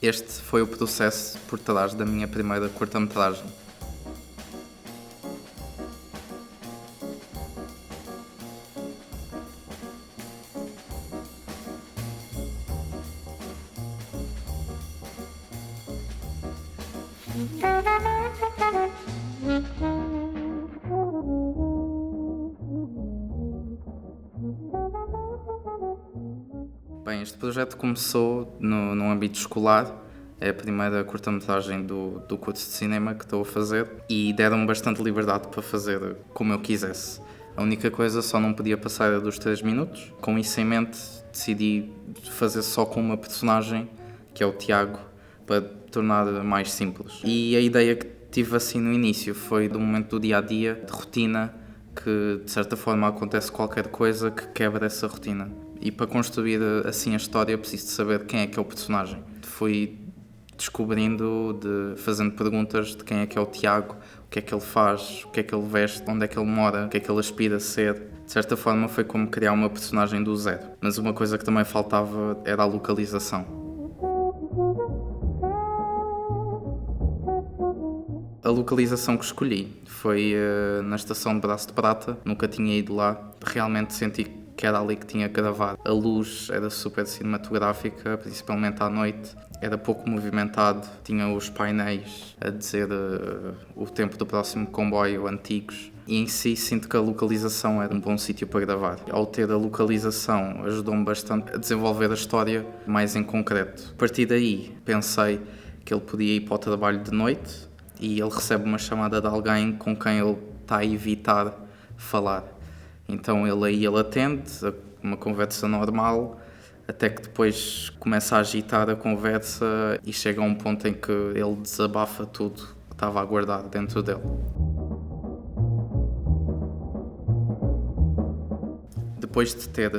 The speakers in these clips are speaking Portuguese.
Este foi o processo por trás da minha primeira curta-metragem. Bem, este projeto começou no âmbito escolar. É a primeira curta-metragem do curso de cinema que estou a fazer e deram-me bastante liberdade para fazer como eu quisesse. A única coisa, só não podia passar dos 3 minutos. Com isso em mente, decidi fazer só com uma personagem, que é o Tiago, para tornar mais simples. E a ideia que tive assim no início foi do momento do dia-a-dia, de rotina, que de certa forma acontece qualquer coisa que quebra essa rotina. E para construir assim a história preciso de saber quem é que é o personagem. Fui descobrindo, fazendo perguntas de quem é que é o Tiago, o que é que ele faz, o que é que ele veste, onde é que ele mora, o que é que ele aspira a ser. De certa forma foi como criar uma personagem do zero. Mas uma coisa que também faltava era a localização. A localização que escolhi foi na estação de Braço de Prata, nunca tinha ido lá. Realmente senti que era ali que tinha que gravar. A luz era super cinematográfica, principalmente à noite. Era pouco movimentado, tinha os painéis a dizer o tempo do próximo comboio antigos. E em si sinto que a localização era um bom sítio para gravar. Ao ter a localização ajudou-me bastante a desenvolver a história mais em concreto. A partir daí pensei que ele podia ir para o trabalho de noite e ele recebe uma chamada de alguém com quem ele está a evitar falar. Então ele atende, uma conversa normal, até que depois começa a agitar a conversa e chega a um ponto em que ele desabafa tudo que estava a guardar dentro dele. Depois de ter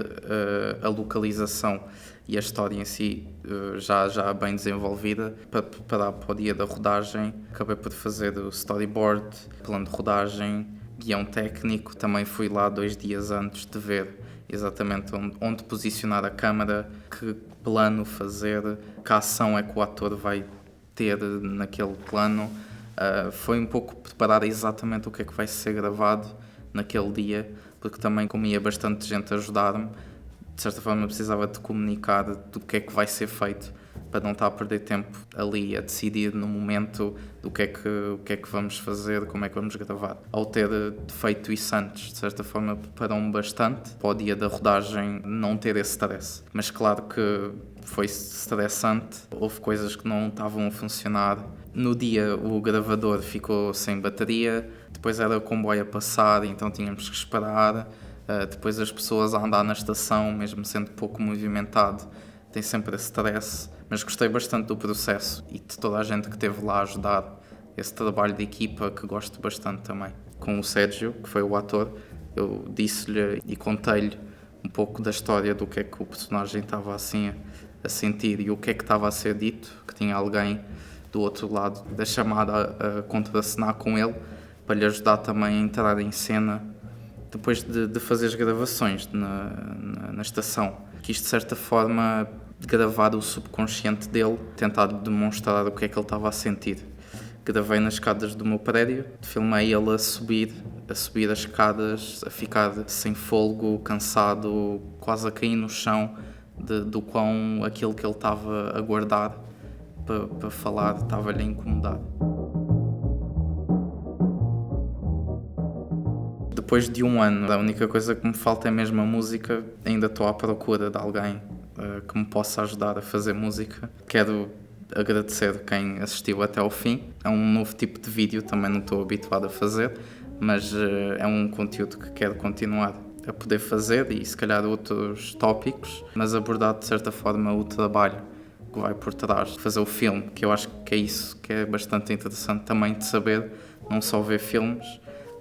a localização e a história em si já bem desenvolvida, para preparar para o dia da rodagem, acabei por fazer o storyboard, plano de rodagem, guião técnico. Também fui lá 2 dias antes de ver exatamente onde posicionar a câmera, que plano fazer, que ação é que o ator vai ter naquele plano. Foi um pouco preparar exatamente o que é que vai ser gravado naquele dia, porque também, como ia bastante gente a ajudar-me, de certa forma precisava de comunicar do que é que vai ser feito, para não estar a perder tempo ali a decidir no momento do que é que vamos fazer, como é que vamos gravar. Ao ter feito isso antes, de certa forma preparou-me bastante para o dia da rodagem não ter esse stress. Mas claro que foi estressante, houve coisas que não estavam a funcionar. No dia o gravador ficou sem bateria, depois era o comboio a passar, então tínhamos que esperar. Depois as pessoas a andar na estação, mesmo sendo pouco movimentado, tem sempre esse stress, mas gostei bastante do processo e de toda a gente que esteve lá a ajudar, esse trabalho de equipa que gosto bastante também. Com o Sérgio, que foi o ator, eu disse-lhe e contei-lhe um pouco da história do que é que o personagem estava assim a sentir e o que é que estava a ser dito, que tinha alguém do outro lado da chamada a contracenar com ele, para lhe ajudar também a entrar em cena. Depois de fazer as gravações na estação, quis de certa forma gravar o subconsciente dele, tentar demonstrar o que é que ele estava a sentir. Gravei nas escadas do meu prédio, filmei ele a subir as escadas, a ficar sem fôlego, cansado, quase a cair no chão do quão aquilo que ele estava a guardar para falar estava-lhe a incomodar. Depois de 1 ano, a única coisa que me falta é mesmo a música. Ainda estou à procura de alguém que me possa ajudar a fazer música. Quero agradecer quem assistiu até ao fim. É um novo tipo de vídeo, também não estou habituado a fazer, mas é um conteúdo que quero continuar a poder fazer e se calhar outros tópicos, mas abordar de certa forma o trabalho que vai por trás, fazer o filme, que eu acho que é isso que é bastante interessante também de saber, não só ver filmes,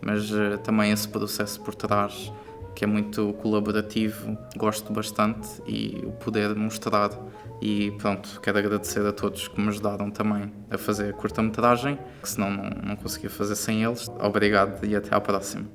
mas também esse processo por trás, que é muito colaborativo, gosto bastante e o poder mostrar. E pronto, quero agradecer a todos que me ajudaram também a fazer a curta-metragem, que senão não conseguia fazer sem eles. Obrigado e até à próxima.